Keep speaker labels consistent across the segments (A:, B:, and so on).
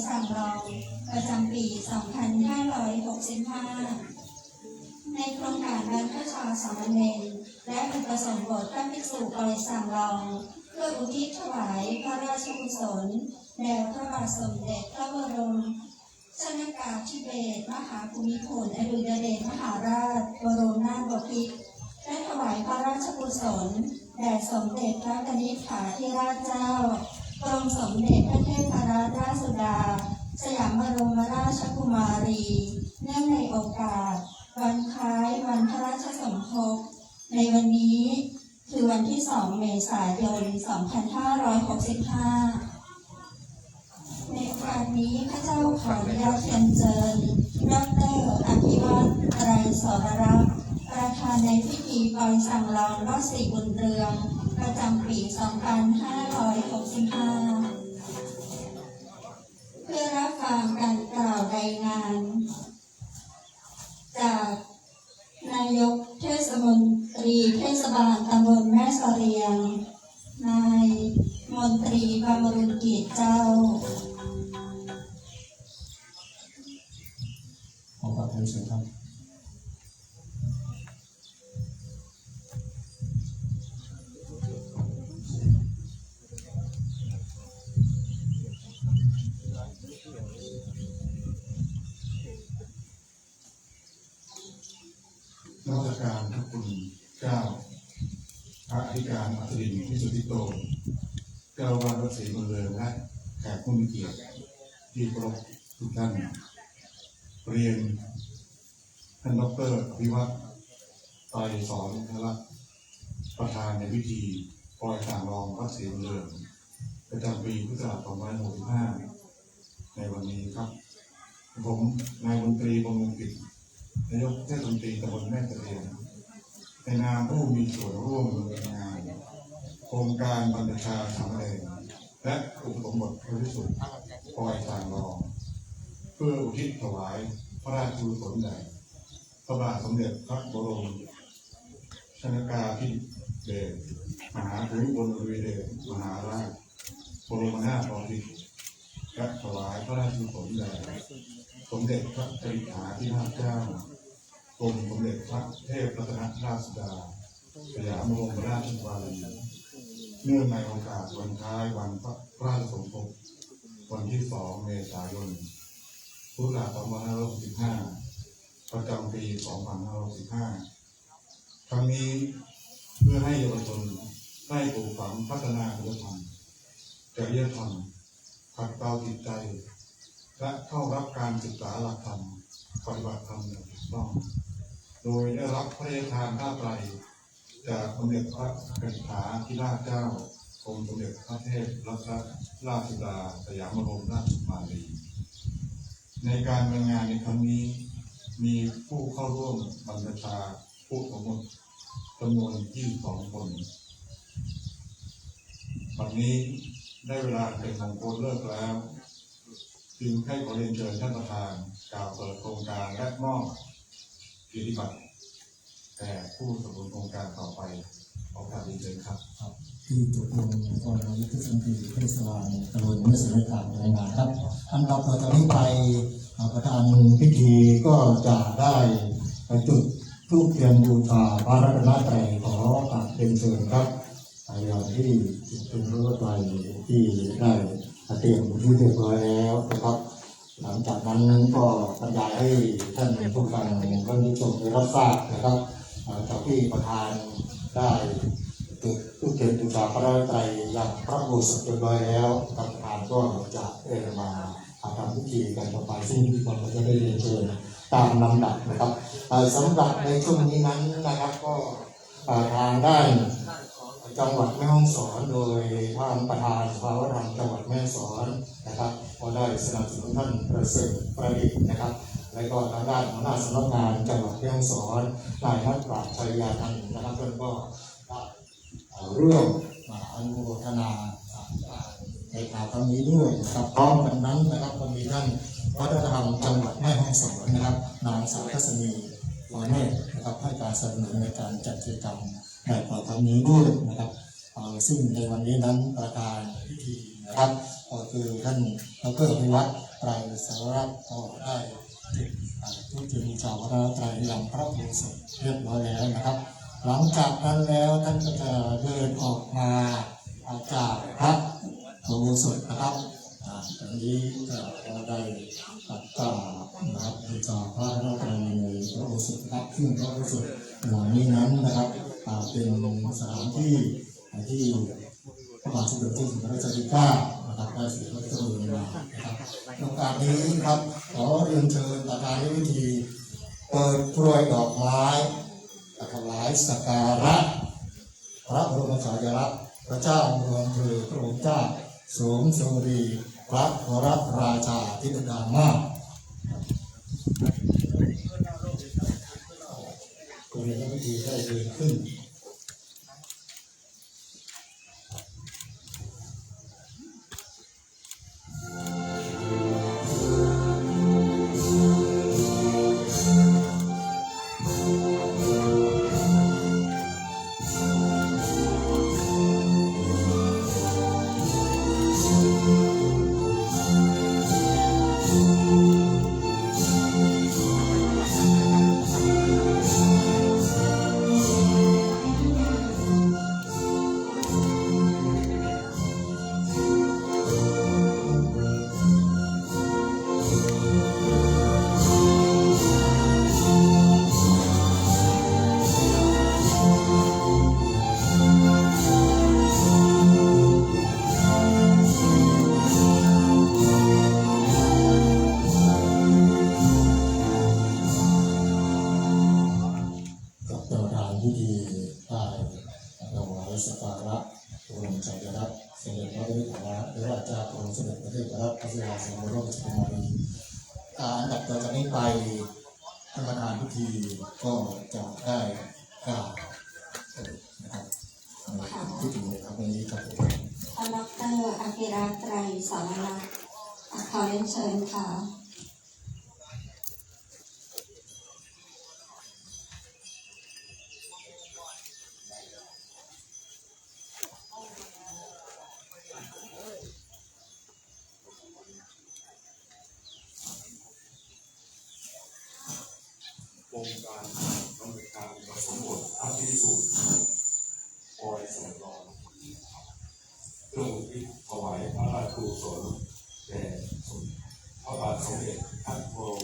A: สั่งรองประจำปี 2565 ในโครงการบรรพชาสามเณรและอุปสมบทพระภิกษุบริสั่งรองเพื่ออุทิศถวายพระราชกุศลแด่พระบาทสมเด็จพระบรมชนกาธิเบศรมหาภูมิพลอดุลยเดชมหาราชบรมนาถบพิตรและถวายพระราชกุศลแด่สมเด็จพระกนิษฐาธิราชเจ้ากรมสมเด็จพระเทพรัตนราชสุดาสยามบรมรา ราชกุมารีเนื่องในโอกาสวันคล้ายวันพระราชสมภพในวันนี้คือวันที่ 2 เมษายน 2565 ในโอกาสนี้ข้าเจ้าขออนุญาตเรียนเชิญดร.อภิวัตร ไตรสรรักษ์ประธานในพิธีปล่อยสั่งรองรอดศรีบุญเรืองประจำปี 2565 เพื่อรับฟังการกล่าวรายงานจากนายกเทศมนตรีเทศบาลตำบลแม่เสรียงนายมนตรีบำรุงเกียรติเจ้า
B: ขอความเชิญครับ
C: นมัสการพระคุณเจ้าพระอธิการอัศดินพิสุทธิโตเจ้าอาวาสวัดศรีบุญเรืองและแขกผู้มีเกียรติที่เคารพทุกท่านเรียนท่านดร.อภิวัตร ไตรสรรักษ์ประธานในพิธีปล่อยสั่งรองวัดศรีบุญเรืองประจำปีพุทธศักราช 2565 ในวันนี้ครับผมนายมนตรีบำรุงกิจนายกเทศมนตรีตำบลแม่เสรียงในนามผู้มีส่วนร่วมดำเนินงานโครงการบรรพชาสามเณรและอุปสมบทพระภิกษุปล่อยสั่งรองเพื่ออุทิศถวายพระราชกุศลแด่พระบาทสมเด็จพระบรมชนกาธิเบศรมหาภูมิพลอดุลยเดชมหาราชบรมนาถบพิตรและถวายพระราชกุศลแด่สมเด็จพระจริยาธิราชเจ้ากรมสมเด็จพระเทพรัตนราชสุดาสยามบรมราชวารีเนื่องในโอกาสวันคล้ายวันพระราชสมภพวันที่ 2 เมษายน พุทธศักราช 2565 ประจำปี 2565 ครั้งนี้เพื่อให้เยาวชนได้ปลูกฝังพัฒนาคุณธรรมจริยธรรมขัดเกลาจิตใจและเข้ารับการศึกษาหลักธรรมปฏิบัติธรรมอย่างถูกต้องโดยได้รับพระราชทานผ้าไตรจากสมเด็จพระกนิษฐาธิราชเจ้ากรมสมเด็จพระเทพรัตนราชสุดาสยามบรมราชกุมารีในการดำเนินงานในครั้งนี้มีผู้เข้าร่วมบรรพชาผู้สมบทจำนวน22 คนวันนี้ได้เวลาเป็นมงคลเลิกแล้วจึงให้ขอเรียนเชิญท่านประธานกล่าวเปิดโครงการและมอบเกียรติบัตรแก่ผู้สนับสนุนโครงการต่อไปขอการเรียนเชิญครับ
B: ที่ตกลงก่อนนายกเทศมนตรีเทศบาลตำบลแม่เสรียงรายงานครับอันดับต่อจากนี้ไปประธานพิธีก็จะได้จุดธูปเทียนบูชาพระรัตนตรัยขอการเรียนเชิญครับอย่างที่เป็นพระรัตนตรัยที่ได้เตรียมที่เรียบร้อยแล้วนะครับหลังจากนั้นก็บรรยายให้ท่านผู้ฟังท่านผู้ชมได้รับทราบนะครับจากที่ประธานได้จุดธูปเทียนบูชาพระรัตนตรัยอย่างพระโอษฐ์เรียบร้อยแล้วประธานก็จะมาทำพิธีกันต่อไปซึ่งทุกคนก็จะได้เรียนเชิญตามลำดับนะครับสำหรับในช่วงนี้นั้นนะครับก็ทางด้านจังหวัดแม่ฮ่องสอนโดยท่านประธานสภาวัฒนธรรมจังหวัดแม่ฮ่องสอนนะครับก็ได้สนับสนุนท่านประเสริฐประดิษฐ์นะครับและก็ทางด้านหัวหน้าสำนักงานจังหวัดแม่ฮ่องสอนนายนัทปราชญ์ชัยยานันท์นะครับท่านก็ร่วมอนุโมทนาในข่าวครั้งนี้ด้วยนะครับพร้อมกันนั้นนะครับก็มีท่านวัฒนธรรมจังหวัดแม่ฮ่องสอนนะครับนางสาวทัศนีวรเนตรนะครับให้การสนับสนุนในการจัดกิจกรรมในครั้งนี้ด้วยนะครับซึ่งในวันนี้นั้นประธานพิธีนะครับก็คือท่านดร.อภิวัตร ไตรสรรักษ์ก็ได้ทุกทีมชาวพระไตรยังพระโอษฐ์เรียบร้อยแล้วนะครับหลังจากนั้นแล้วท่านก็จะเดินออกมาจากพระโอษฐ์นะครับตอนนี้ก็ได้ตัดต่อนะครับจากพระราชในพระโอษฐ์นะครับซึ่งพระโอษฐ์หลังนี้นั้นนะครับเป็นสถานที่ที่พระบาทสมเด็จพระจุลจอมเกล้า นะครับได้เสียพระเจริญมานะครับโอกาสนี้ครับขอเรียนเชิญประธานในพิธีเปิดกรวยดอกไม้ถวายสักการะพระบรมฉายาลักษณ์พระเจ้าเมืองคือพระองค์เจ้าสมสวรีพระวรราชาธิดามาศกรวยในพิธีได้เดินขึ้นพิธีได้ถวายสักการะบรมฉายาลักษณ์สมเด็จพระนิธิราชากรมสมเด็จพระเทพรัตนราชสุดาสยามบรมราชกุมารีอันดับต่อจากนี้ไปท่านประธานพิธีก็จะได้กล่าวนะครับพิธีในครั้งนี้ครับ
A: ท่านดร.อภิรักษ์ไตรสารลักษณ์ขอเรียนเชิญค่ะ
C: องค์การดำเนินการผสมบทพระภิกษุปอยสังรองเพื่ออุทิศถวายพระราชกุศลแด่พระบาทสมเด็จพระบรม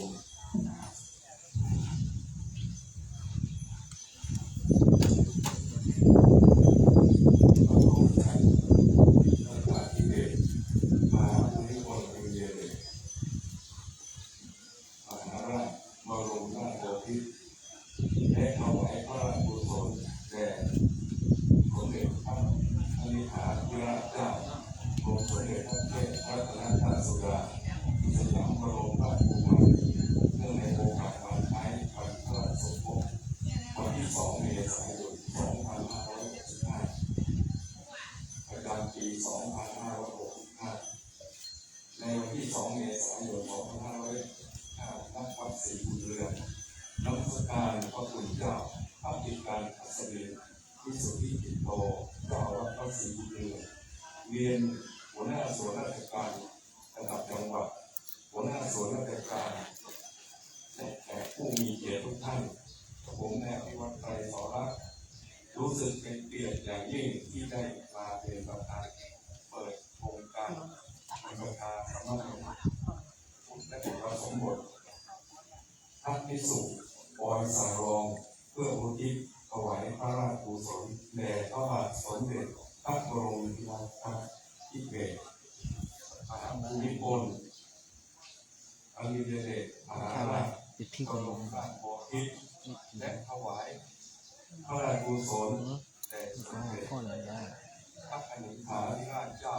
C: และถวายพระราชกุศลแด่สมเด็จพระนิธิราชเจ้ากรมสมเด็จพระเทพรัตนราชสุดาสยามบรมราชกุมารีเนื่องในโอกาสวันคล้ายวันพระราชสมภพวันที่ 2 เมษายน 2565 ประจำปี 2565 ในวันที่ 2 เมษายน 2565 ณ วัดศรีบุญเรือนนมัสการพระคุณเจ้าพระอธิการอัศวินวิสุทธิจิตโตเจ้าวัดพระศรีบุญเรือนเรียนหัวหน้าส่วนราชการระดับจังหวัดหัวหน้าส่วนราชการและแขกผู้มีเกียรติทุกท่านผมนายอภิวัตรไตรสรลักษณ์รู้สึกเป็นเกียรติอย่างยิ่งที่ได้มาเป็นประธานเปิดโครงการประชาสัมพันธ์และผสมบทพระภิกษุปอยสังรองเพื่ออุทิศถวายพระราชกุศลแด่พระบาทสมเด็จพระบรมราชินีนาถมหาภูมิพลอดุลยเดชมหาราชบรมราชบพิตรและถวายพระราชกุศลแด่สมเด็จพระนิธิราชเจ้า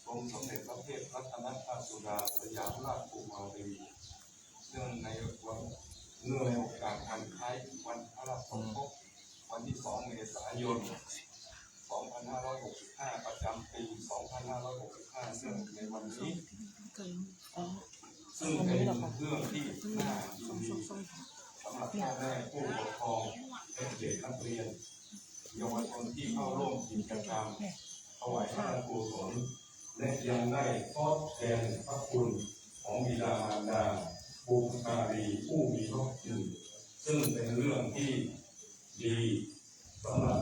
C: กรมสมเด็จพระเทพรัตนราชสุดาสยามราชกุมารีเนื่องในโอกาสวันคล้ายวันพระราชสมภพวันที่ 2 เมษายน 2565 ประจำปี 2565 ซึ่งในวันนี้ซึ่งเป็นเรื่องที่น่ายินดีสำหรับพ่อแม่ผู้ปกครองและเด็กนักเรียนเยาวชนที่เข้าร่วมกิจกรรมถวายพระราชกุศลและยังได้ทดแทนพระคุณของบิดามารดาบุพการีผู้มีพระคุณซึ่งเป็นเรื่องที่ดีสำหรับ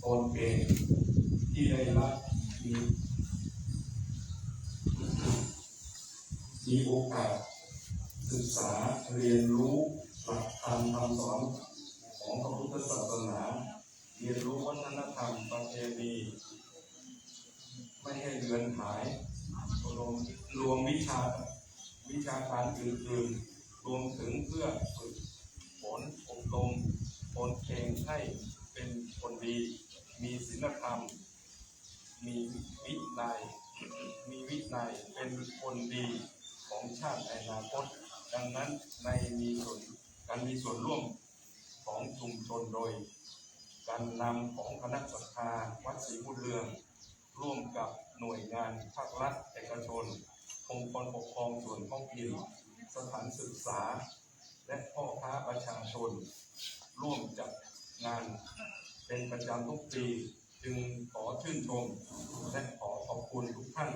C: ตนเองที่ได้รับมีโอกาสศึกษาเรียนรู้หลักธรรมคำสอนของพระพุทธศาสนาเรียนรู้วัฒนธรรมประเพณี
D: ไม่ให้เลือนหายรวมวิชาการอื่นๆรวมถึงเพื่อฝึกฝนอบรมตนเองให้เป็นคนดีมีศีลธรรมมีวินัยเป็นคนดีของชาติในอนาคตดังนั้นการมีส่วนร่วมของชุมชนโดยการนำของคณะศรัทธาวัดศรีบุญเรืองร่วมกับหน่วยงานภาครัฐเอกชนองค์กรปกครองส่วนท้องถิ่นสถานศึกษาและพ่อค้าประชาชนร่วมจัดงานเป็นประจำทุกปีจึงขอชื่นชมและขอขอบคุณทุกท่าน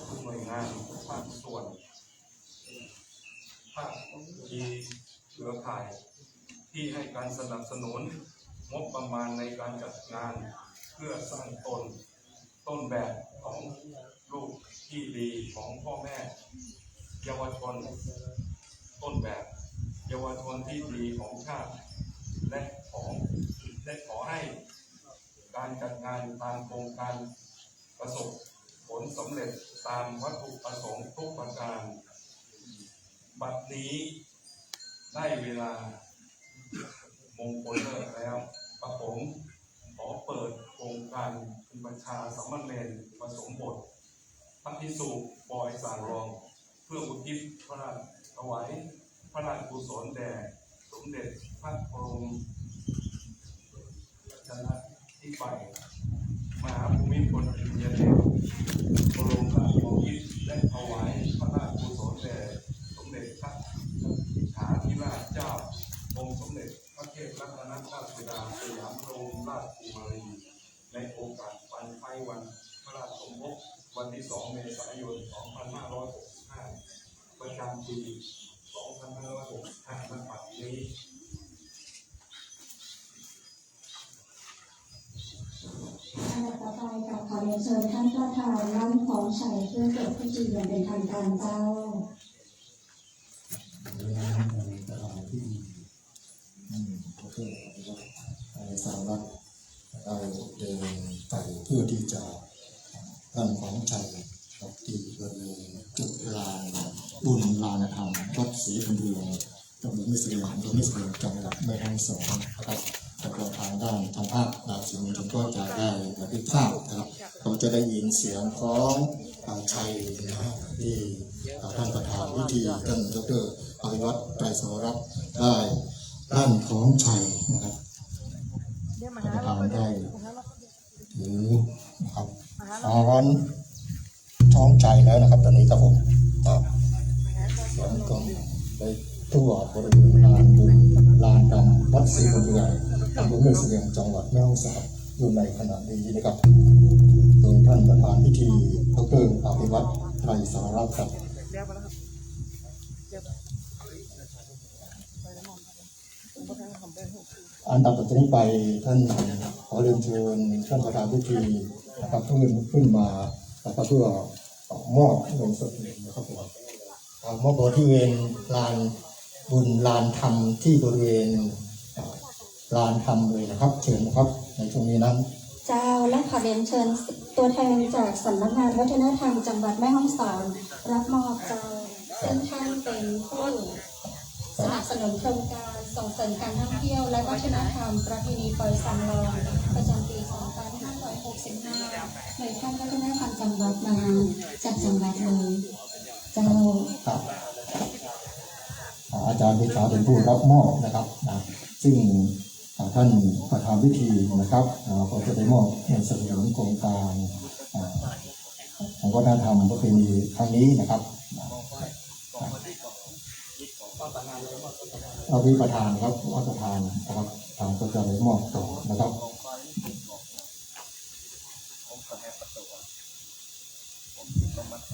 D: ทุกหน่วยงานภาคส่วนภาคที่เครือข่ายที่ให้การสนับสนุนงบประมาณในการจัดงานเพื่อสร้างต้นแบบของลูกที่ดีของพ่อแม่เยาวชนต้นแบบเยาวชนที่ดีของชาติและขอให้การจัดงานตามโครงการประสบผลสำเร็จตามวัตถุประสงค์ทุกประการบัดนี้ได้เวลามงคลเลิกแล้วกระผมขอเปิดโครงการเป็นประชาสัมมเนรผสมบทพระภิกษุบอยสารองเพื่ออุทิศพระราชถวายพระราชกุศลแด่สมเด็จพระบรมชนที่ไปมหาภูมิพลอดุลยเดชบรมราชบพิตรและถวายพระราชกุศลแด่สมเด็จพระสิทธาธิราชเจ้าองค์สมเด็จพระเทพรัตนราชสุดาสยามบรมราชกุมารีในโอกาสวันคล้ายวันพระราชสมภพวันที่ 2 เมษายน 2565 ประจำปี 2565 ณ บัดนี้
A: อันดับต่อไปกับขอเรียนเชิญท่านประธานร่ำของชัยเพื่อเกิดพิธีอย่างเป็นทางการเจ้า
B: สารวัตรได้เดินไปเพื่อที่จะตั้งของชัยกับที่บริเวณจุดลานบุญลานธรรมวัดศรีบุญเรืองตำบลมิสเรียงอำเภอมิสเรียงจังหวัดแม่ฮ่องสอนนะครับแล้วก็ทางด้านทางภาคสื่อมวลชนก็จะได้บันทึกภาพนะครับเราจะได้ยินเสียงของชัยนะครับที่ท่านประธานพิธีท่านดร.อภิวัตรไตรสรรัตน์ได้ด้านของชัยนะครับประธานได้ถือนะครับร้อนท้องใจแล้วนะครับตอนนี้ครับผมเสียงกลองไปทั่วบริเวณลานบุญลานดำวัดศรีบุญเรืองอำเภอแม่เสลียงจังหวัดแม่ฮ่องสอนอยู่ในขณะนี้นะครับโดยท่านประธานพิธีดร.อภิวัตรไตรสรรัตน์ครับอันดับต่อจากนี้ไปท่านขอเรียนเชิญท่านประธานพิธีนะครับขึ้นมานะครับเพื่อมอบเงินสดนะครับมอบบริเวณลานบุญลานธรรมที่บริเวณลานธรรมเลยนะครับเชิญนะครับในช่วงนี้นั้น
A: เจ้าและขอเรียนเชิญตัวแทนจากสำนักงานวัฒนธรรมจังหวัดแม่ฮ่องสอนรับมอบเจ้าซึ่งท่านเป็นผู้สนับสนุนโครงการส่งเสริมการท่องเที่ยวและวัฒนธรรมประเพณีปอยสังลองประจำปี 2565 โดยท่านวัฒนธรรมจังหวัดมาจากจังหวัดเลยเจ้า
B: ครับอาจารย์พิชาเป็นผู้รับมอบนะครับซึ่งท่านประธานพิธีนะครับก็จะได้มอบเงินสนับสนุนโครงการของวัฒนธรรมประเพณีครั้งนี้นะครับเอาวิประธานครับวัฒนธรรมนะครับทางก็จะได้มอบต่อนะครับ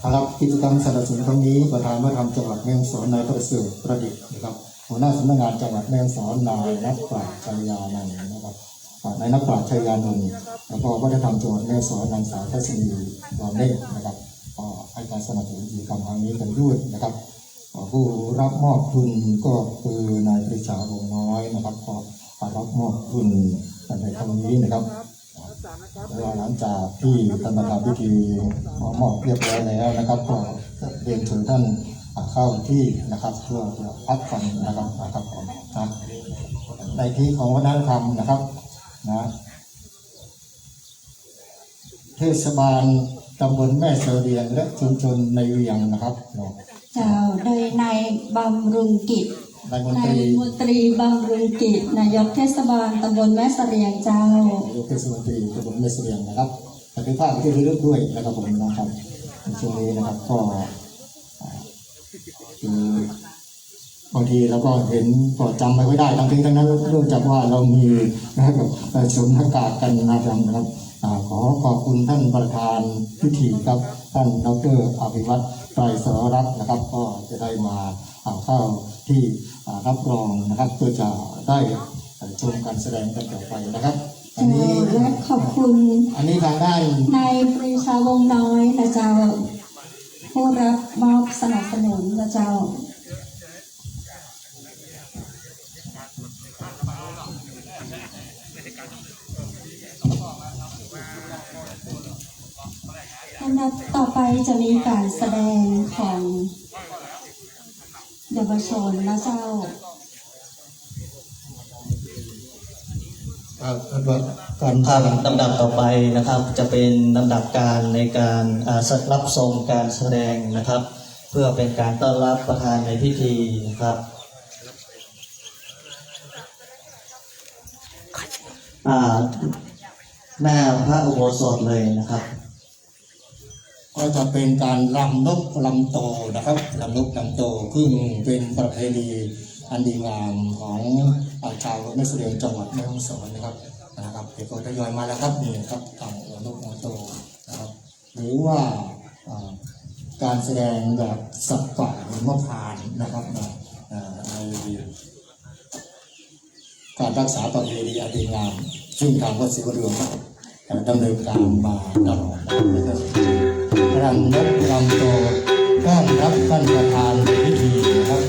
B: ครับกิจกรรมสนับสนุนครั้งนี้ประธานวัฒนธรรมจังหวัดแม่ฮ่องสอนนายประเสริฐประดิษฐ์นะครับหัวหน้าสำนักงานจังหวัดแม่ฮ่องสอนนายนักปราชญ์ชัยยานันท์นะครับนายนักปราชญ์ชัยยานนท์แล้วก็วัฒนธรรมจังหวัดแม่ฮ่องสอนนางสาวทัศนีดอนเนตรนะครับให้การสนับสนุนกิจกรรมครั้งนี้กันด้วยนะครับผู้รับมอบทุนก็คือนายปรีชาวงน้อยนะครับก็รับมอบทุนในครั้งนี้นะครับ หลังจากที่ท่านประธานพิธีมอบเรียบร้อยแล้วนะครับก็เรียนเชิญท่านเข้าที่นะครับเพื่อพักผ่อนนะครับผมนะในที่ของวัฒนธรรมนะครับนะเทศบาลตำบลแม่เสรียงและชุมชนในเวียงนะครับ
A: เจ้าโดยนายบำรุงกิจ
B: นายมนตรี
A: บำรุงกิจนายกเทศบาลตำบลแม่เสรียงเจ้านาย
B: กเทศมนตรีตำบลแม่เสรียงนะครับแต่เป็นภาพที่ระลึกด้วยนะครับผมนะครับในช่วงนี้นะครับก็คือบางทีเราก็เห็นก็จำไม่ได้ทั้งนั้นเนื่องจากว่าเรามีนะครับสวมหน้ากากกันนะครับขอขอบคุณท่านประธานพิธีครับท่านดร.อภิวัตรไตรสรรัตน์นะครับก็จะได้มาเข้าที่รับรองนะครับเพื่อจะได้ชมการแสดงกันต่อไปนะครับอันนี้
A: และขอบคุณ
B: อันนี้ทางด้าน
A: นายปรีชาวงน้อยนะเจ้าผู้รับมอบสนับสนุนนะเจ้าอันดับต่อไปจะมีการแสดงของเยาวชนนะเจ้า
E: การลำดับต่อไปนะครับจะเป็นลำดับการในการรับชมการแสดงนะครับเพื่อเป็นการต้อนรับประธานในพิธีนะครับหน้าพระอุโบสถเลยนะครับ
B: ก็จะเป็นการรำนกลำโตนะครับรำนกลำโตซึ่งเป็นประเพณีอันดีงามของชาวแม่เสรียงจังหวัดแม่ฮ่องสอนนะครับเด็กก็ทยอยมาแล้วครับนี่ครับต่างนกลำโตนะครับหรือว่าการแสดงแบบสับป่าหรือมะพร้าวนะครับในการรักษาประเพณีอันดีงามซึ่งทางวัดศรีวเรืองดำเนินการมาตลอดนะครับรำนกลำโตต้อนรับท่านประธานในพิธีนะครับ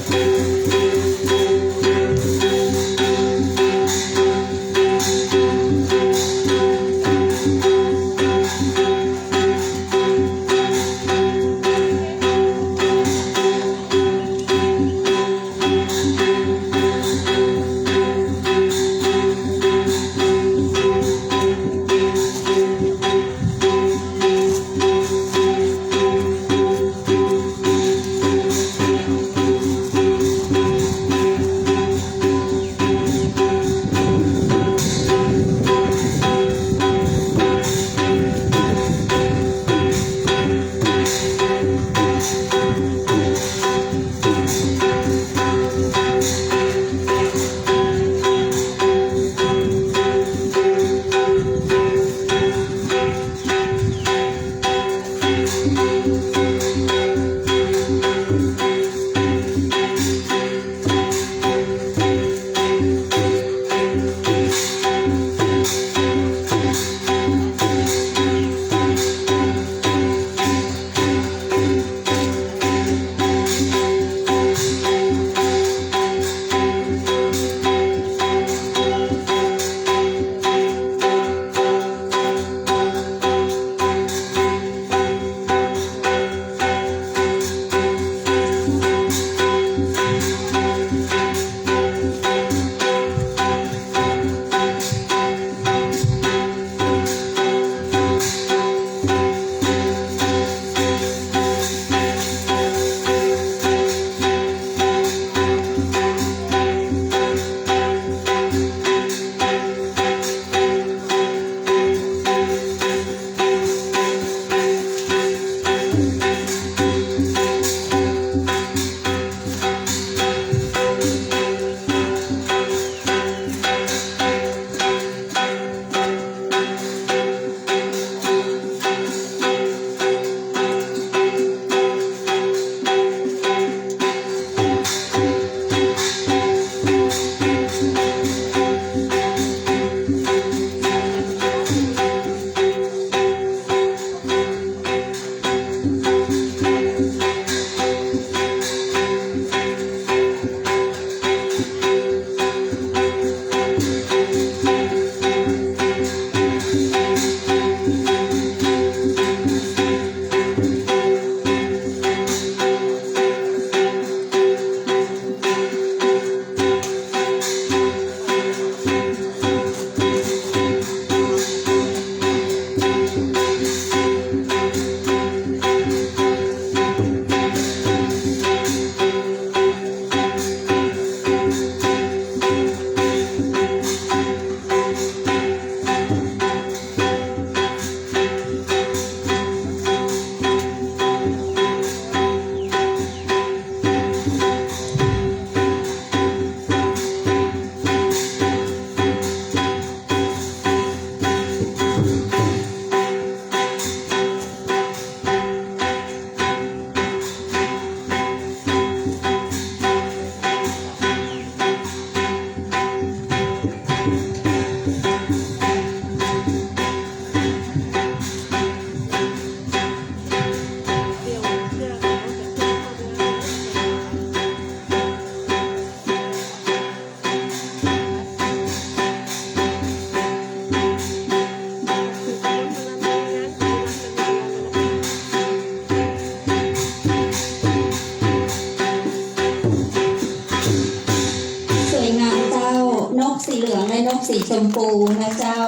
A: สีชมพูนะเจ้า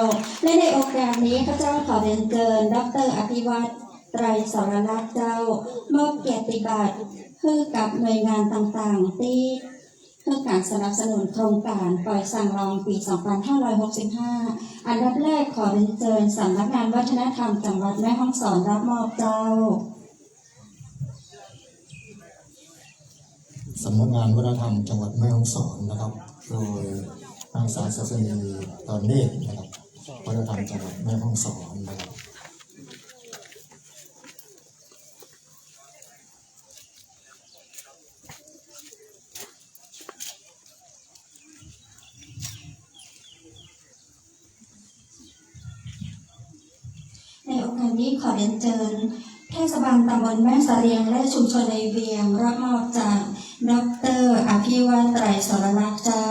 A: และในโอกาสนี้ข้าเจ้าขอเรียนเชิญดร.อภิวัตรไตรสรลักษณ์เจ้ามอบเกียรติบัตรให้กับหน่วยงานต่างๆที่เพื่อการสนับสนุนโครงการปล่อยสั่งรองปี 2565 อันดับแรกขอเรียนเชิญสำนักงานวัฒนธรรมจังหวัดแม่ฮ่องสอนรับมอบเจ้า
B: สำนักงานวัฒนธรรมจังหวัดแม่ฮ่องสอนนะครับโดยนางสาวศาสนีตอนเนตรนะครับวัฒนธรรมจังหวัดแม่ฮ่องสอนนะครับ
A: ในโอกาสนี้ขอเรียนเชิญเทศบาลตำบลแม่เสรียงและชุมชนในเวียงรับมอบจากดร.อภิวัตรไตรสรลักษณ์เจ้า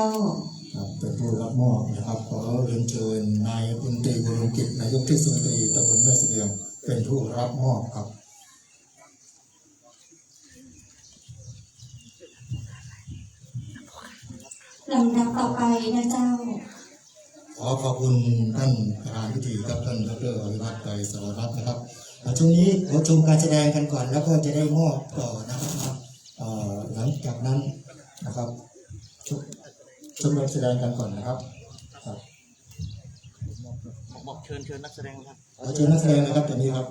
B: เป็นผู้รับมอบนะครับขอเรียนเชิญนายบุญตรีบุญกิจนายกเทศมนตรีตำบลแม่เสลียงเป็นผู้รับมอบครับ
A: ลำดับต่อไปนะเจ้า
B: ขอขอบคุณท่านประธานพิธีครับท่านดร.อภิวัตรไตรสรลักษณ์นะครับช่วงนี้เราชมการแสดงกันก่อนแล้วก็จะได้มอบต่อนะครับหลังจากนั้นนะครับชมการแสดงกันก่อนนะครับ
E: บอกเชิญนักแสดงครับ
B: เชิญนักแสดงนะครับตอนนี้ครับ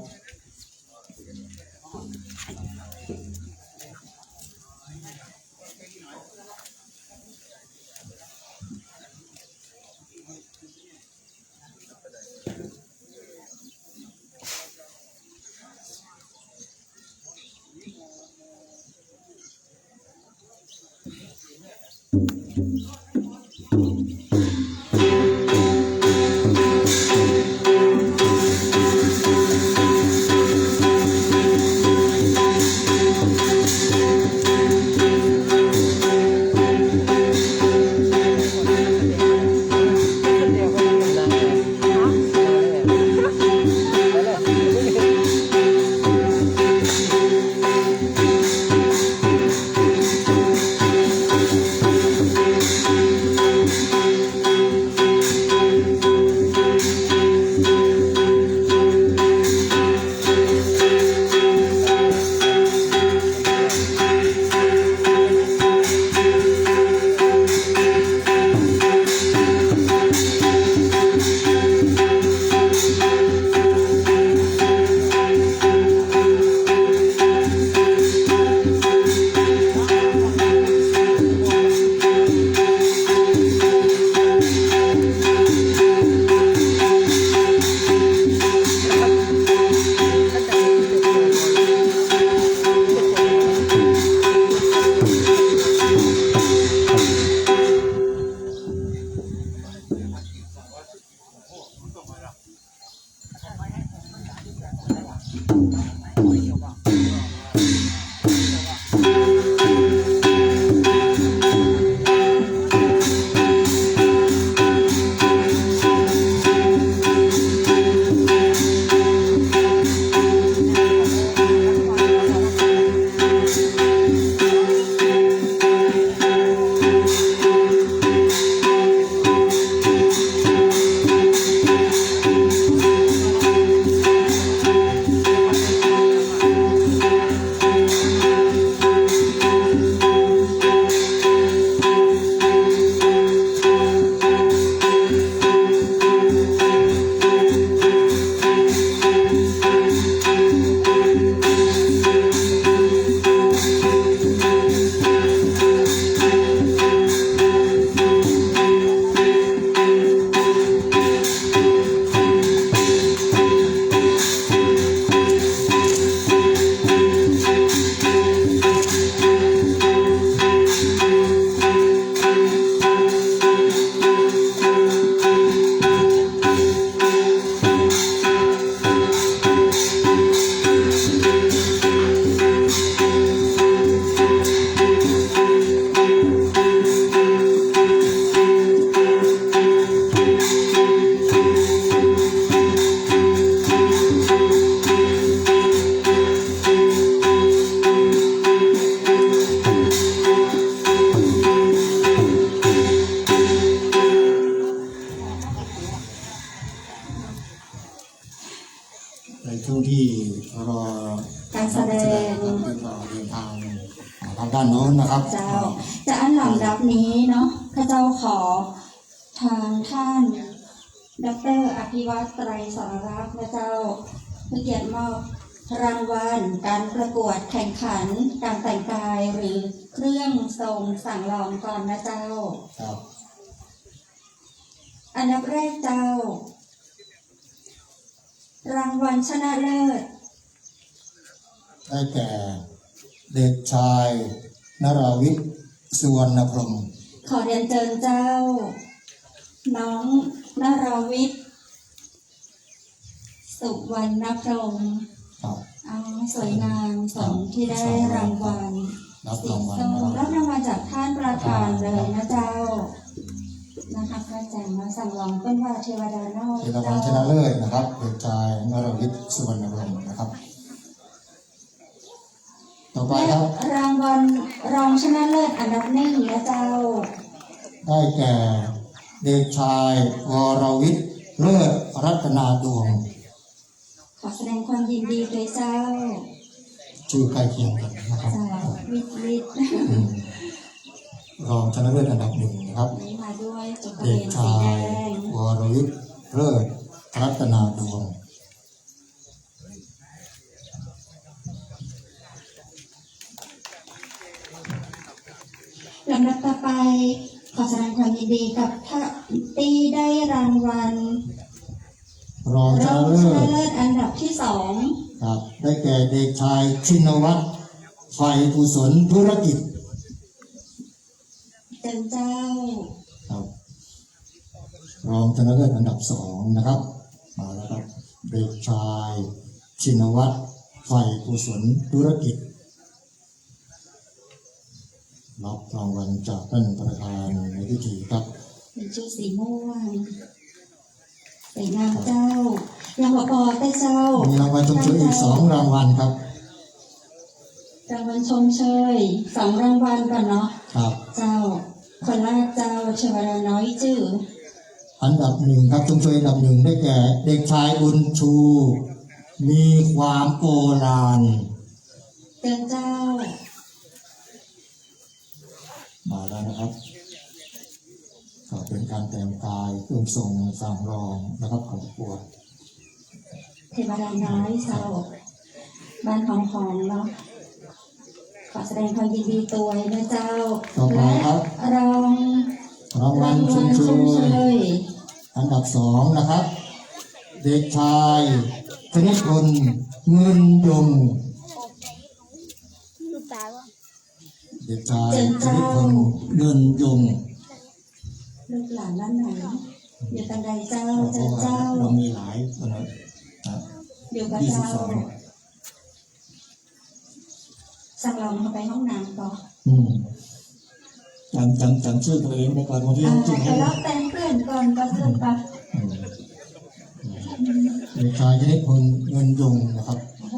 B: ทางด้านโน้นนะครับ
A: เจ้าจะอันหลังดับนี้เนาะข้าเจ้าขอทางท่านดร.อภิวัตรไตรสารรักษ์นะเจ้าเพื่อเกียรติมอบรางวัลการประกวดแข่งขันการแต่งกายหรือเครื่องทรงสั่งลองก่อนนะเจ้า
B: ครับ
A: อันดับแรกเจ้า รางวัลชนะเลิศ
B: ได้แก่เด็กชายนราวิทย์สุวรรณพรหม
A: ขอเรียนเชิญเจ้า น้องนราวิทย์สุวรรณพรหม
B: ครับ
A: สวยงามสมที่ได้รางวัล
B: รับรางวัล
A: สีส้ม
B: นะค
A: รั
B: รั
A: บบ รางวัลจากท่านประธานเลยนะเจ้านะคะพระอาจารย์มาสั่งลองเป็นว่าเทวดาน้อย
B: เป็นรางวัลชนะเลิศนะครับเด็กชายนราวิทย์สุวรรณพรหมนะครับ ต่อไป
A: และ
B: ครับ
A: รางวัลรองชนะเลิศอันดับหนึ่งนะเจ้า
B: ได้แก่เด็กชายวรวิทย์เลิศรัตนาดวง
A: ขอแสดงความยินดีด้วยเจ้า
B: ชื่อใกล้เคียงกันนะครับ
A: เจ้าวิทย์วิทย์
B: อืมรองชนะเลิศอันดับหนึ่งนะครับ
A: นี้มาด้วยจงกระ
B: เด็
A: เบ
B: ก
A: นสี
B: ชา
A: แด
B: ย
A: ง
B: วรวิทย์เลิศรัตนาดวง
A: ลำดับต่อไปขอแสดงความยินดีกับท่านที่ได้รางวัล
B: รองช
A: รอ
B: นะ
A: ง
B: เลิ
A: ชนะ
B: ศ
A: เลิศอันดับที่สอง
B: ครับได้แก่เด็กชายชินวัตรไฟกุศลธุรกิจ
A: เจ้าเจ้า
B: ครับรองชนะเลิศอันดับสองนะครับมาแล้วครับเด็กชายชินวัตรไฟกุศลธุรกิจรับรางวัลจากท่านประธานในพิธีครับ
A: เป็นชุดสีม่วงสวยงามเจ้ายังบอกอแต่เจ้า
B: มีรางวัลชมเชยอีก2 รางวัลครับ
A: รางวัลชมเชย2 รางวัลก่อนเนาะ
B: ครับ
A: เจ้า คนแรกเจ้าเชวดาน้อยจื่อ
B: อันดับหนึ่งครับชมเชยอันดับหนึ่งได้แก่เด็กชายบุญชู มีความโอฬาร
A: เจ้าเจ้า
B: มาแล้วนะครับก็เป็นการแต่งกายเครื่องทรงสั่งรองนะครับของประกวด
A: เทวดาน้อยเจ้าบ้านของเนาะขอแสดงความยินดีตัวนะเจ้า
B: ต่อไป
A: และ
B: ครับ
A: รอง
B: รางวัลชมเช
A: ชมเช
B: ย
A: ย
B: อันดับ2นะครับ เด็กชายธนิพลเงินยงเด็กชายธนิพลเงินยง
A: ลูกหลานบ้านไหนอยู่กันใดเจ้า
B: เพราะว่า
A: เจ้า
B: เรามีหลายคนนะ
A: อยู่กับเจ้า สั่งลองเข้าไปห้องน้ำก่อน
B: จำชื่อตัวเองไปก่อนวันที่
A: ไป
B: ให้
A: รับแต่งเพื่อนก่อนก็สนุกปะ
B: เด็กชายธนิพลเงินยงนะครับ
A: โอ้โห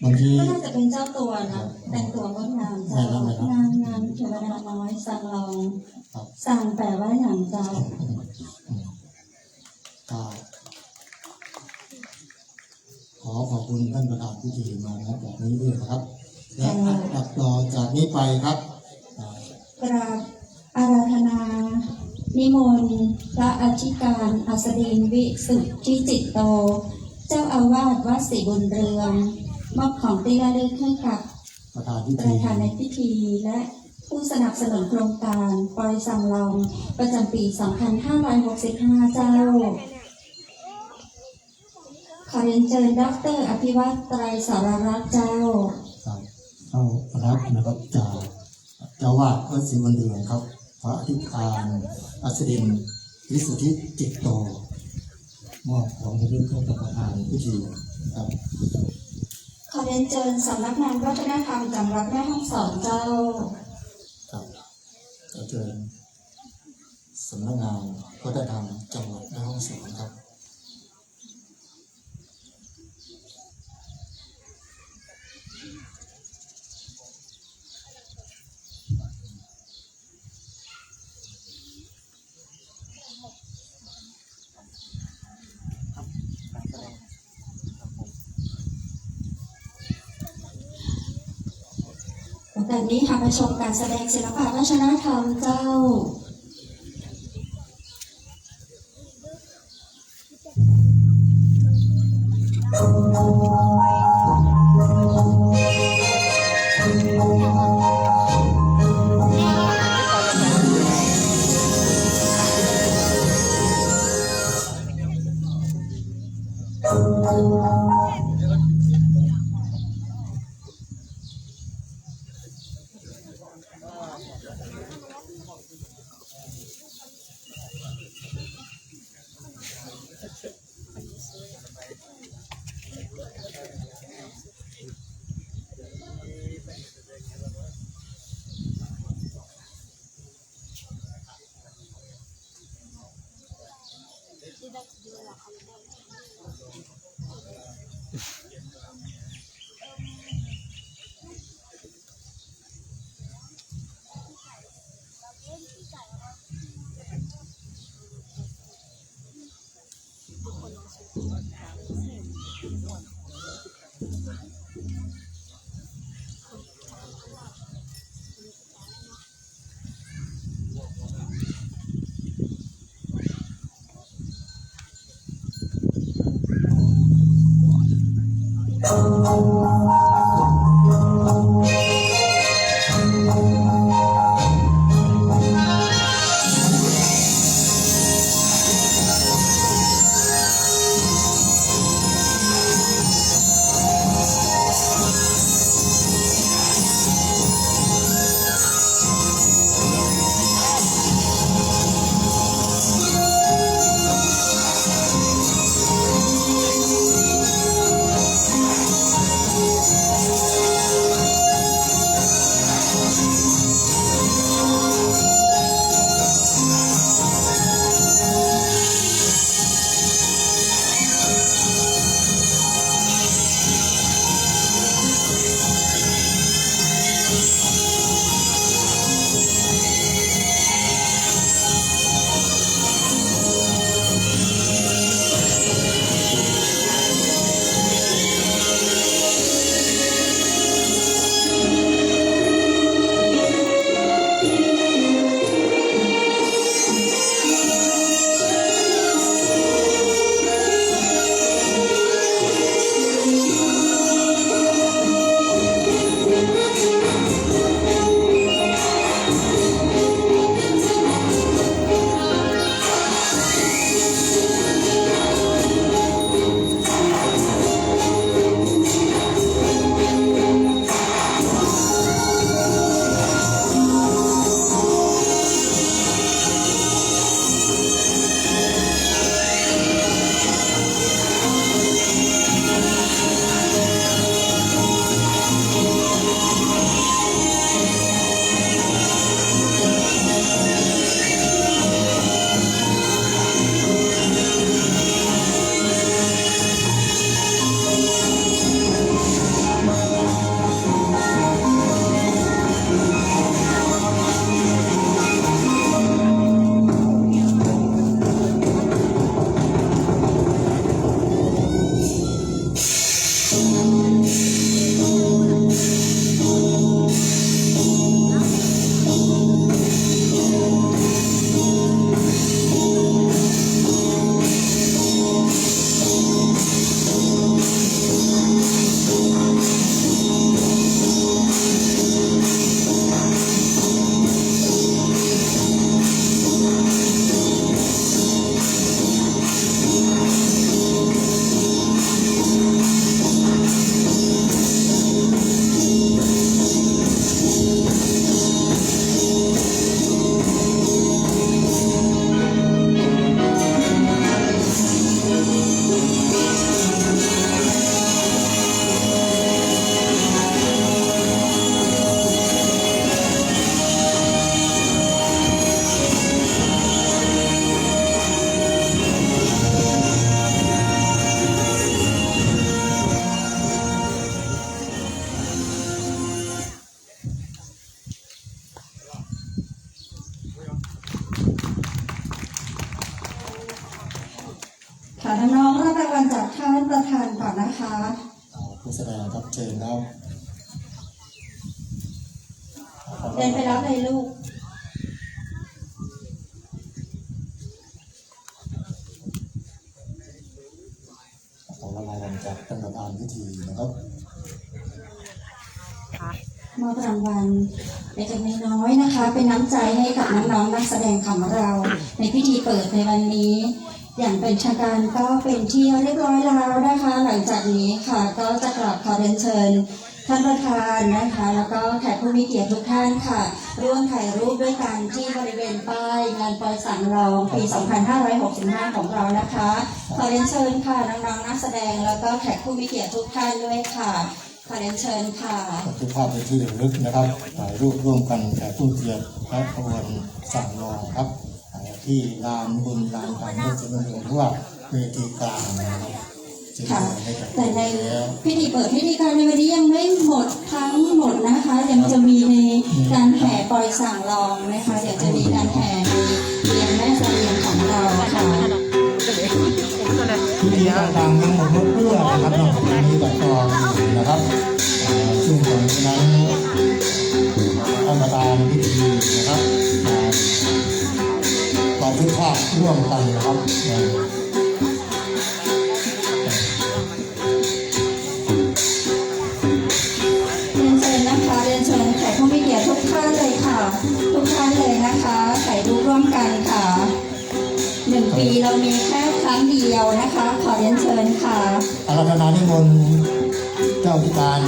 B: บางที
A: ก็น่าจะเป็นเจ้าตัวนะแต่งตัวงดงามเจ้างามเทวดาน้อยสั่งลอง
B: ครับ
A: สั่งแปลว่าอย่างเจ้า
B: ก็ขอขอบคุณท่านประธานพิธีมานะครับแบบนี้ด้วยนะครับและอันดับต่อจากนี้ไปครับ
A: กราบอาราธนา นิมนต์พระอธิการอัสดินวิสุทธิจิตโต เจ้าอาวาสวัดศรีบุญเรืองมอบของที่ระลึกให้กับ
B: ประธานพิ
A: ป
B: ธี
A: ระธานในพิธีและผู้สนับสนุนโครงการปอยสั่งลองประจำปี 2565 เจ้า ขอเรียนเชิญดร.อภิวัตรไตรสารรักษ์เจ้า
B: ครับเข้ารับนะครับจากเจ้าวาดวัดศรีบุญเรืองครับพระอธิการอัสดินวิสุทธิจิตโตมอบของที่ระลึกให้กับประธานพิธีครับ
A: ขอเรียนเชิญสำนักงานวัฒนธรรมจังหวัดแม่ฮ่องสอนเจ้า
B: ครับขอเชิญสำนักงานวัฒนธรรมจังหวัดแม่ฮ่องสอนครับ
A: แต่นี้ทำไปชมการแสดงศิลปะวัฒนธรรมเจ้าค่ะน้องๆรับรางวัลจากท่านประธานก่อนนะคะ
B: ผู้แสดงครับเชิญครับ
A: เดินไปรับเลยลูก
B: ขอรางวัลจากท่านประธานพิธีนะครับ
A: มอบรางวัลเล็กๆน้อยๆนะคะ เป็นน้ำใจให้กับน้องๆนักแสดงของเราในพิธีเปิดในวันนี้ อย่างเป็นทางการก็เป็นที่เรียบร้อยแล้วนะคะ หลังจากนี้ค่ะก็จะกราบขอเรียนเชิญท่านประธานนะคะ แล้วก็แขกผู้มีเกียรติทุกท่านค่ะ ร่วมถ่ายรูปด้วยกันที่บริเวณป้ายงานปอยสังรองปี 2565 ของเรานะคะ ขอเรียนเชิญค่ะน้องๆนักแสดงแล้วก็แขกผู้มีเกียรติทุกท่านด้วยค่ะขอเรียนเชิญค่ะ
B: ทุกภาพเป็นที่ระลึกนะครับถ่ายรูปร่วมกันแขกผู้เกียรติและขบวนสั่งรองครับที่ลานบุญลานการเมืองจะเป็นหรือว่าเวทีกลางนะครับ
A: ค่ะแต่ในพิธีเปิดพิธีการในวันนี้ยังไม่หมดทั้งหมดนะคะยังจะมีในการแห่ปล่อยสั่งรองนะคะเดี๋ยวจะมีการแห่ในเรียนแม่เสลียงของเราค่ะ
B: พิธีต่างๆยังหมดเพื่อนะครับนอกจากนี้ก็ต่ออยู่นะครับซึ่งตรงนี้นั้นท่านประธานพิธีนะครับบันทึกภาพร่วมกันนะครับ
A: เรียนเชิญนะคะเรียนเชิญแขกผู้มีเกียรติทุกท่านเลยค่ะทุกท่านเลยนะคะถ่ายรูปร่วมกันค่ะ1 ปีเรามีแค่ครั้งเดียวนะคะขอเรียนเชิญค่ะ
B: อาราธนานิมนต์เจ้าพิการ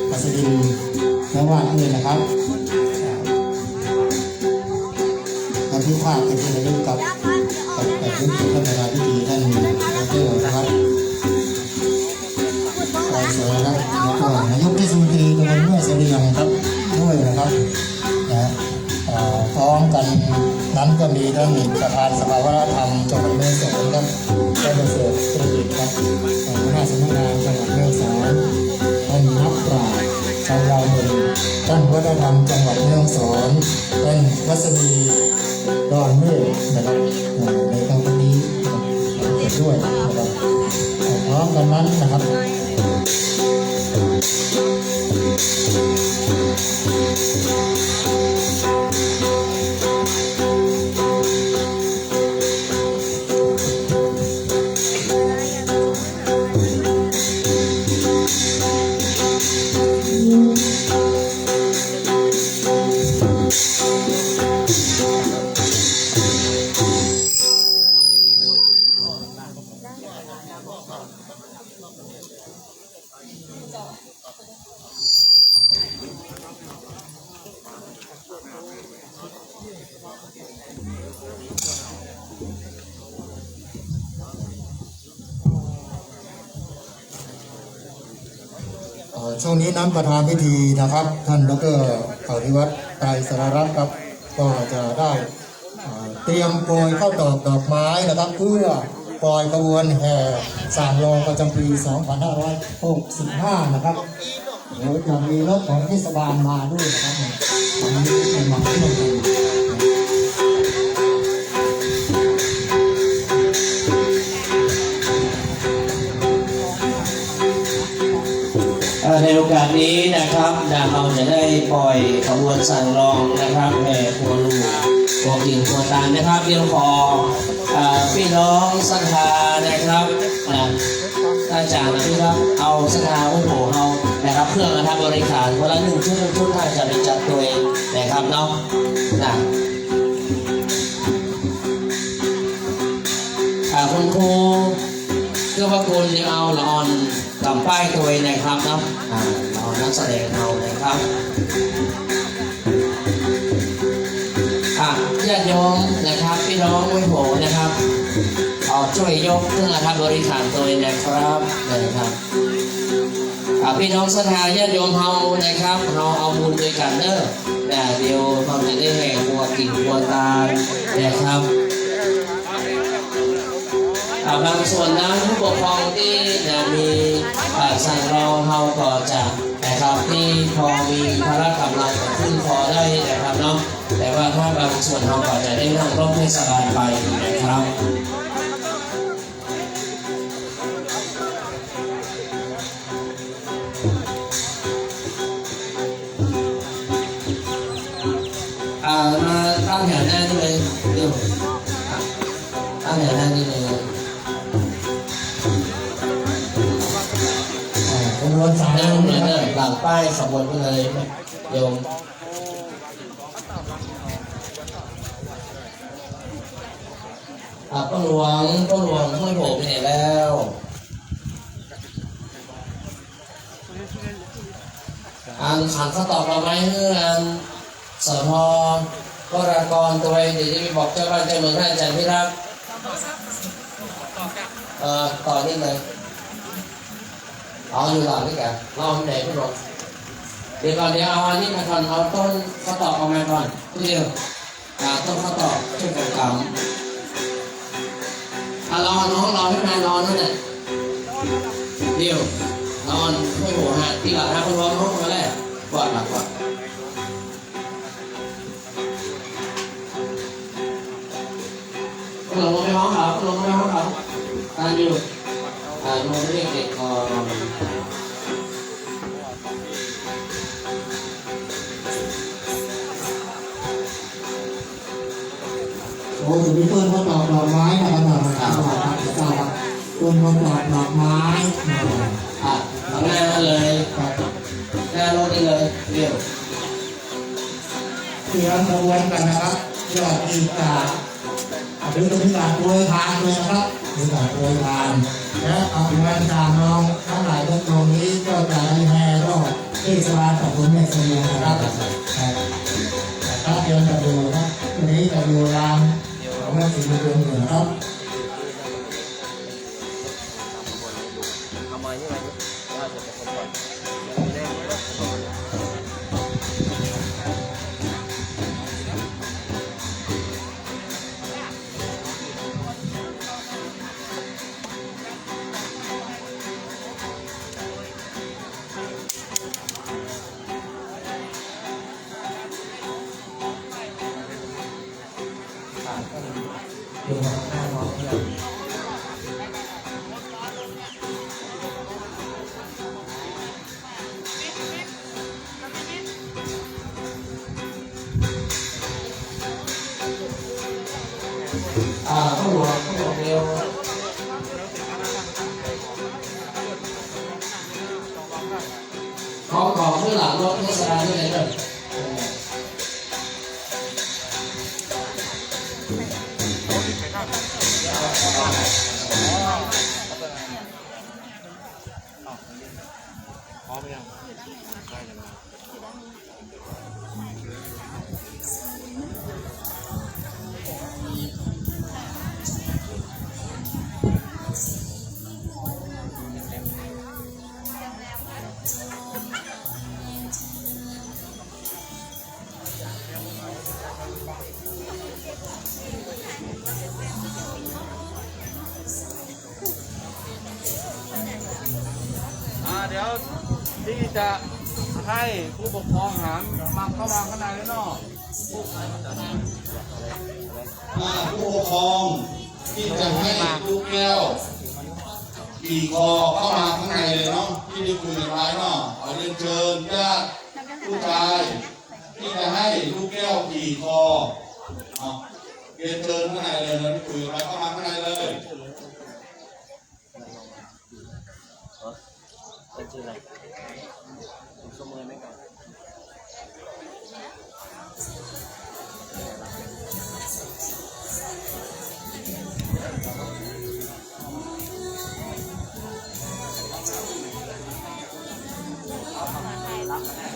B: มัสยิดและว่าด้วยนะครับบันทึกภาพเป็นที่ระลึกกับท่านประธานพิธีท่านเจ้านะครับไปสวยครับแล้วก็นายกเทศมนตรีตำบลแม่เสลียงครับด้วยนะครับพร้อมกันนั้นก็มีท่านประธานสภาวัฒนธรรมจังหวัดแม่ฮ่องสอนครับท่านประเสริฐเจริญครับหัวหน้าสำนักงานจังหวัดแม่ฮ่องสอนท่านนักปราชญ์ชาวเราเมืองท่านวัฒนธรรมจังหวัดแม่ฮ่องสอนท่านวัสดีดอนเมฆนะครับในครั้งนี้ด้วยนะครับพร้อมกันนั้นนะครับช่วงนี้น้ำประธานพิธีนะครับท่านดร.ปริวัติไตรสารรัตน์ครับก็จะได้เตรียมโปรยข้าวตอกดอกไม้นะครับเพื่อปล่อยขบวนแห่สั่งรองประจำปี 2565 นะครับเดี๋ยวจะมีรถของเทศบาลมาด้วยนะครับวันนี้เป็นมาที่นี่
E: ในโอกาสนี้นะครับเราจะได้ปล่อยขบวนสั่งรองนะครับแห่ครัวลูกครัวกิ่งครัวตาลนะครับเดี๋ยวขอพี่น้องศรัทธานะครับท่านอาจารย์นะครับเอาศรัทธาผู้โผล่เอานะครับเครื่องทำบริการคนละ1 ชุดท่านจะไปจัดตัวเองนะครับเนาะคุณครูเพื่อว่าคุณจะเอาละออนกับป้ายตัวเองนะครับเนาะเรานักแสดงเรานะครับญาติโยมนะครับพี่น้องไม่โผล่นะครับเอาช่วยยกเครื่องทำบริการตัวเองนะครับนะครับพี่น้องศรัทธาญาติโยมเฮานะครับเราเอาบุญด้วยกันเด้อเดี๋ยวเราจะได้แห่ครัวกิ่งครัวตาลนะครับบางส่วนนั้นผู้ปกครองที่มีสั่งรองเขาก็จะนะครับที่พอมีพระกำลังขึ้นพอได้นะครับเนาะแต่ว่าถ้าบางส่วนเขาก็จะได้นั่งรถเทศบาลไปนะครับ มาตั้งแถวหน้านี่เลยเดี๋ยวตั้งแถวหน้านี่เลย
B: ขบวนสาย
E: นั่งเหมือนเดิมหลังป้ายขบวนไปเลยโยมป้าหลวงห้วยโผล่ไปไหนแล้วอันขันข้อตอบเราไหมเมื่ออันสทวรากรตัวเองเดี๋ยวจะไปบอกเจ้าบ้านเจ้าเมืองให้อาจารย์พี่ครับต่อนี่เลยเอาอยู่หลังนี่แกเราให้ไหนพี่บอกเดี๋ยวก่อนเดี๋ยวเอาอันนี้มาก่อนเอาต้นข้อตอบออกมาก่อนพี่เดียวต้นข้อตอบช่วยกันกำรอน้องรอให้นายนอนนั่นแหละเดี๋ยวนอนไม่หัวฮะที่หลังนะคุณพ่อน้องมาแล้วกอดหลักกอดลงไปห้องเขาลงไปห้องเขาการอยู่ลงไปเรียกเด็กก่อน
B: โอ้ถึงมีเพื่อนเขาตอบดอกไม้นะครับเพื่อนเขาตอบดอกไม้
E: ทำหน้าเลยหน้ารถนี่เลยเดี๋ยว
B: เตรียมขบวนกันนะครับเพื่อที่จะถึงจะมีการโปรยทานเลยนะครับมีการโปรยทานและเอาเป็นวันการน้องทั้งหลายตรงนี้ก็จะได้แห่รอบที่สบายกับคุณแม่เสมียนะครับถ้าเตรียมจะดูนะวันนี้จะดูรามของแม่สีเดือนเหนือครับ
E: ต้องหลวงเร็วของช่วยหลังรถเทศบาลที่ไหนเลย
F: เดี๋ยวที่จะให้ผู้ปกครองหามมาเข้ามาข้างในแล้วเนาะ
C: ผู้ปกครองที่จะให้ลูกแก้วขี่คอเข้ามาข้างในเลยเนาะที่ได้คุยกันไว้เนาะขอเรียนเชิญญาติผู้ชายที่จะให้ลูกแก้วขี่คอเรียนเชิญข้างในเลยนะที่คุยกันไว้เข้ามาข้างในเลย
F: เป็นชื่ออะไรผมสมือไม่ก่อน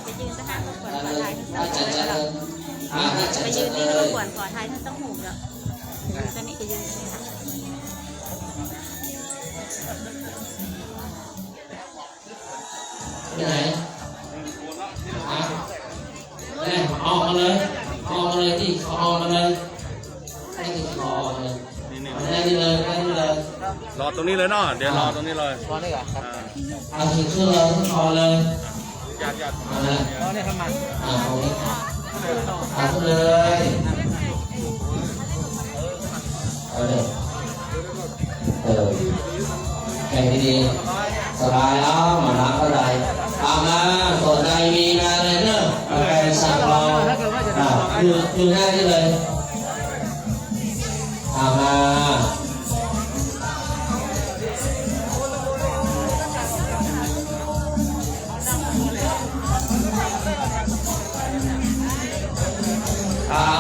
G: ไปยืนจะห้างก็ขวนขอทายทั้ง
E: อา
G: ส
E: จารย์
G: อง
E: จะ
G: ไปยืนนี่ก็ขวนขอทายทั้งสองหูแล้วจะนี่จะยืนนี่ค่ะ
E: ไปไหนออกมาเลยที่เขาออกมาเลยให้ที่เขาออกมาเลยได้นี่เลย
F: รอตรงนี้เลยเนาะเดี๋ยวรอตรงนี้เลยรอนี่เหรอครับ
E: เอาถึงขึ้นเลยขึ้นคอเลย
F: ยัดรอเนี่ยทำไม
E: ตรงนี้เอาขึ้นเลยเอาเลยแข่งดีๆสบายแล้วมาหาอะไรตามมาตัวใดมีมาเลยเนอะไปสั่งเรา อยู่หน้านี่เลยมา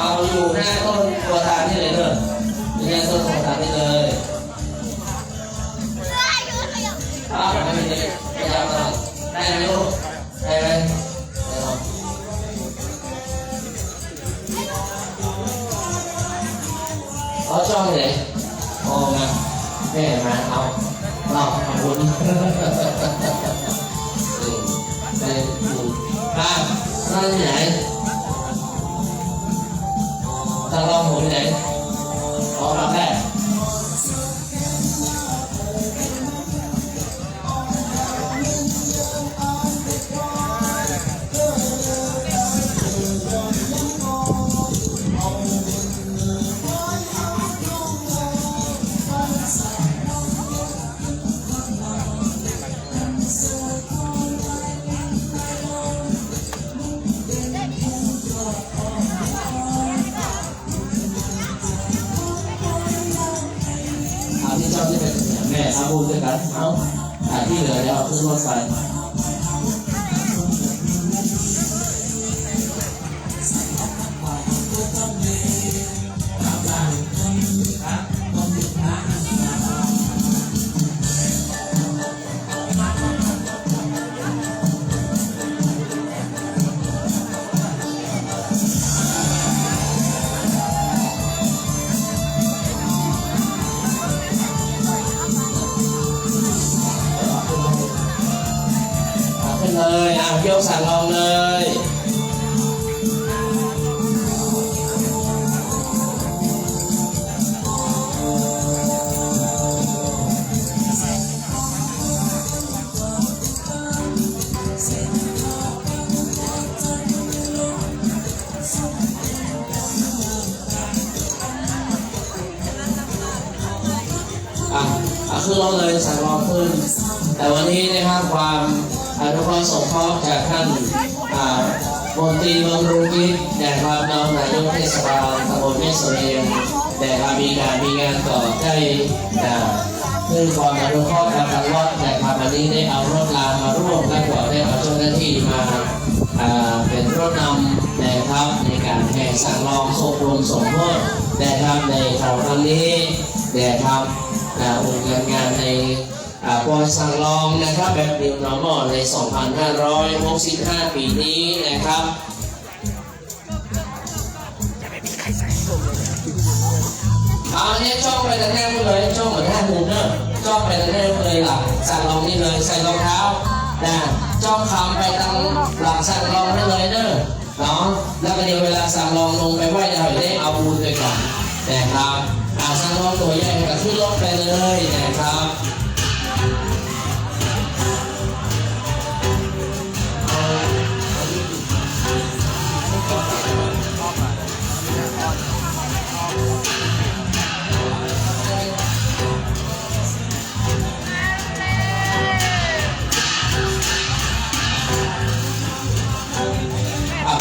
E: เอาอยู่หน้าต้นตัวตาลนี่เลยเถอะอยู่หน้าต้นตัวตาลนี่เลยไม่ได้พยายามมาได้ไหมลูกได้ไหมเขาชอบเลยโอ้มาแม่มาเอาเราขอบคุณไปดูบ้านนั่นที่ไหนทางเราหมุนไหนขอรับแรกที่ชอบที่เป็นแม่อาบูด้วยกันเอาที่เหลือเดี๋ยวเอาขึ้นรถไฟเลยเที่ยวสั่งลองเลยขึ้นรถเลยสั่งลองขึ้นแต่วันนี้นะครับความอนุเคราะห์สงเคราะห์จากท่านมนตรีบำรุงกิจนะครับน้องนายกเทศบาลตำบลแม่เสลียงแต่มีงานต่อได้เพื่อความอนุเคราะห์ทางรถนะครับวันนี้ได้เอารถรางมาร่วมแล้วก็ได้เอาเจ้าหน้าที่มาเป็นรถนำนะครับในการแห่สั่งลองส่งรวมส่งโทษนะครับในคราวนี้นะครับงานในปอยสั่งลองนะครับแบบนิว normal ใน 2565 ปีนี้นะครับเอาเนี่ยจ้องไปทางแน่เลยจ้องเหมือนท่านมุมเนอะจ้องไปทางแน่เลยหลังสั่งลองนี่เลยใส่รองเท้าจ้องคำไปทางหลังสั่งลองได้เลยเนอะเนาะแล้วก็เดี๋ยวเวลาสั่งลองลงไปไหว้เราได้เอาบุญไปก่อนนะครับสั่งลองตัวใหญ่กับขึ้นรถไปเลยนะครับ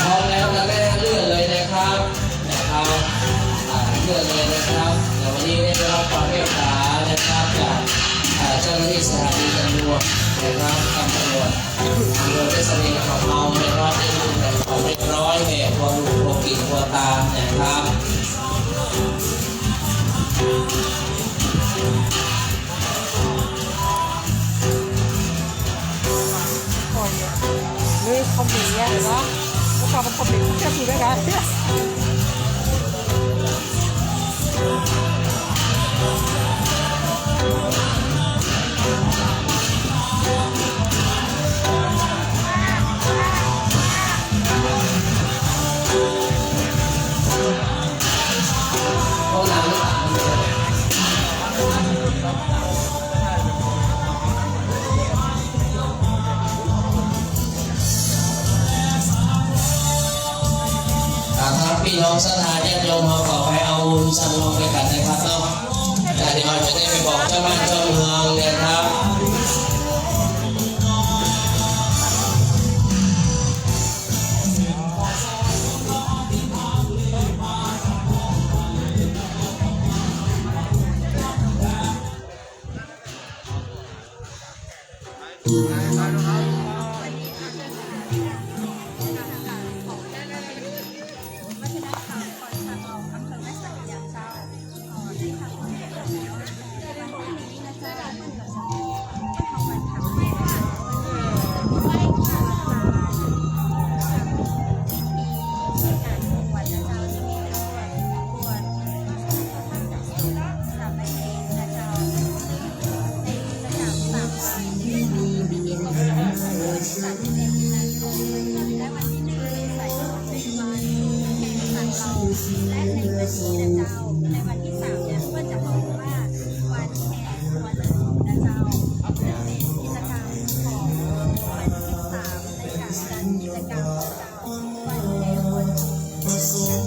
E: พร้อมแล้วนะแม่เลื่อนเลยนะครับเลื่อนเลยนะครับวันนี้ได้รับความเมตตานะครับจากเจ้าหน้าที่สถานีตำรวจนะครับตำรวจได้แสดงของเราในรอบได้ดูแต่ความเรียบร้อยแห่ความรู้ความกินความตามนะครับ
H: นี่เขามีเห็นไหมพวกเรามันเขามีแค่คือได้ไงพี่น้องศรัทธาญาติโยมขอไปเอาบุญสั่งลงไปกันนะครับเนาะแต่เดี๋ยวเราจะได้ไปบอกเจ้าบ้านเจ้าเมืองนะครับ
G: และในวันนี้นะเจ้าในวันที่3เนี่ยก็จะบอกว่าวันแห่หัวเลินนะเจ้าเป็นกิจกรรมของวันที่3ในการจัดกิจกรรมเจ้าวันแห่หัวเลิน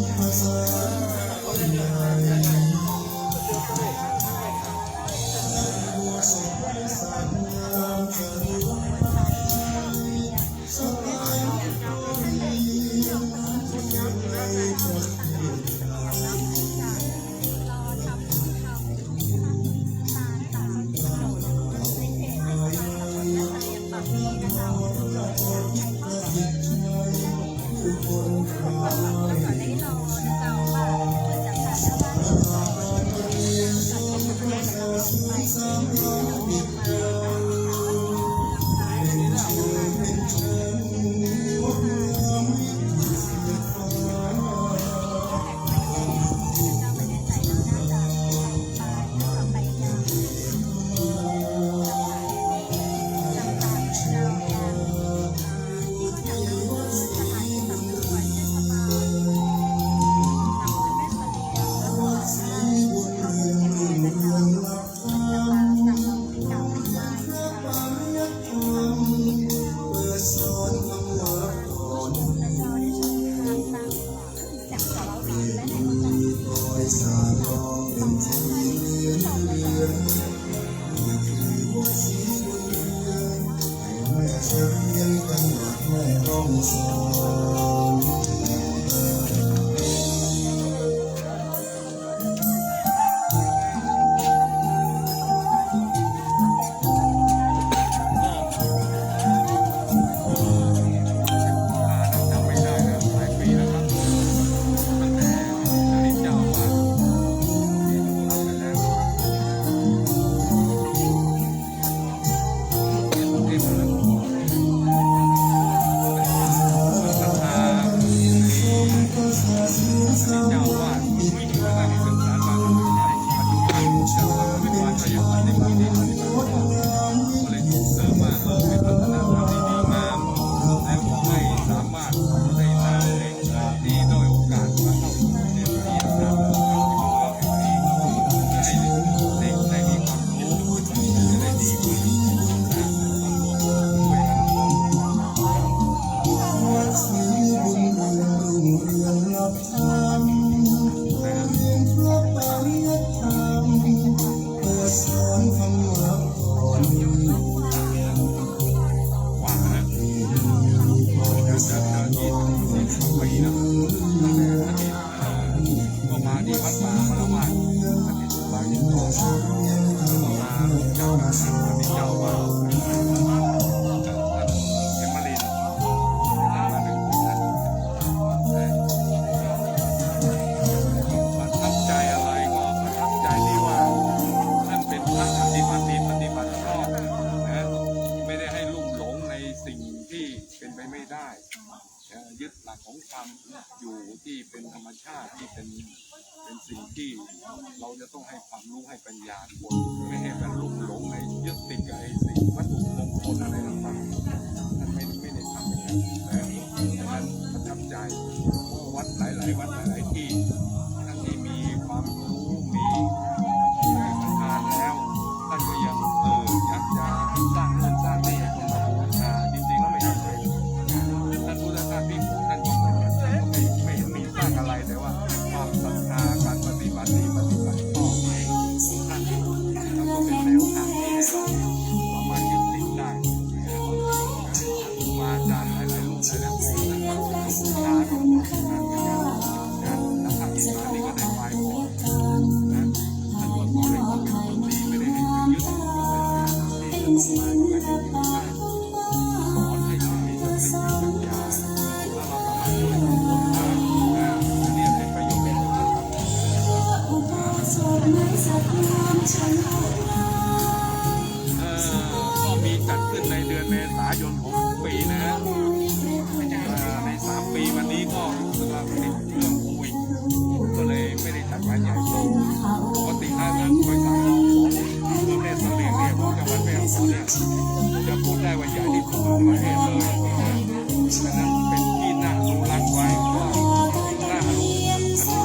D: ยึดหลักของธรรมอยู่ที่เป็นธรรมชาติที่เป็นสิ่งที่เราจะต้องให้ความรู้ให้ปัญญาคนไม่ให้มันลุ่มหลงในยึดติดกับไอ้สิ่งวัตถุมงคลอะไรต่างๆท่านไม่ได้ทำอย่างนั้นดังนั้นประทับใจวัดหลายๆวัดหลายๆที่ท่านที่มีความรู้มีประทานแล้วท่านก็ยังอยากจะสร้างเงินสร้างนี่ให้คนมาบูชาจริงๆแล้วไม่ใช่ท่านพุทธทาสพี่ท่านก็เหมือนกันไม่เห็นมีสร้างอะไรแต่ว่าความศรัทธาการปฏิบัติดีปฏิบัติชอบเองท่านแล้วก็เป็นแนวทางที่ให้เราสามารถยึดติดได้ครูบาอาจารย์หลายๆรูปหลายๆองค์ท่านก็บูชาก็บูชากันแล้วทางอีสานนี่ก็ได้ไหว้ขอนะท่านก็ขอให้คนเป็นคนดีไม่ได้ให้ไปยึดที่จะต้องมาไม่ได้ยึดได้สอนให้เรามีสติปัญญาถ้าเราสามารถช่วยคนได้นี่เป็นประโยชน์ก็มีจัดขึ้นในเดือนเมษายนของทุกปีนะใน3 ปีวันนี้ก็รู้สึกว่าติดเรื่องโควิดก็เลยไม่ได้จัดงานใหญ่โตปกติถ้าจะไปสั่งของเพื่อแม่สำเร็จเนี่ยผมจะมาแม่ของเนี่ยจะพูดได้ว่าใหญ่ที่สุดในประเทศเลยดังนั้นเป็นที่น่าอนุรักษ์ไว้ก็น่าอนุรั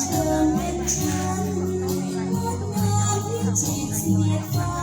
A: เธอเป็นฉันงดงามวิจิตรเสียฟ้า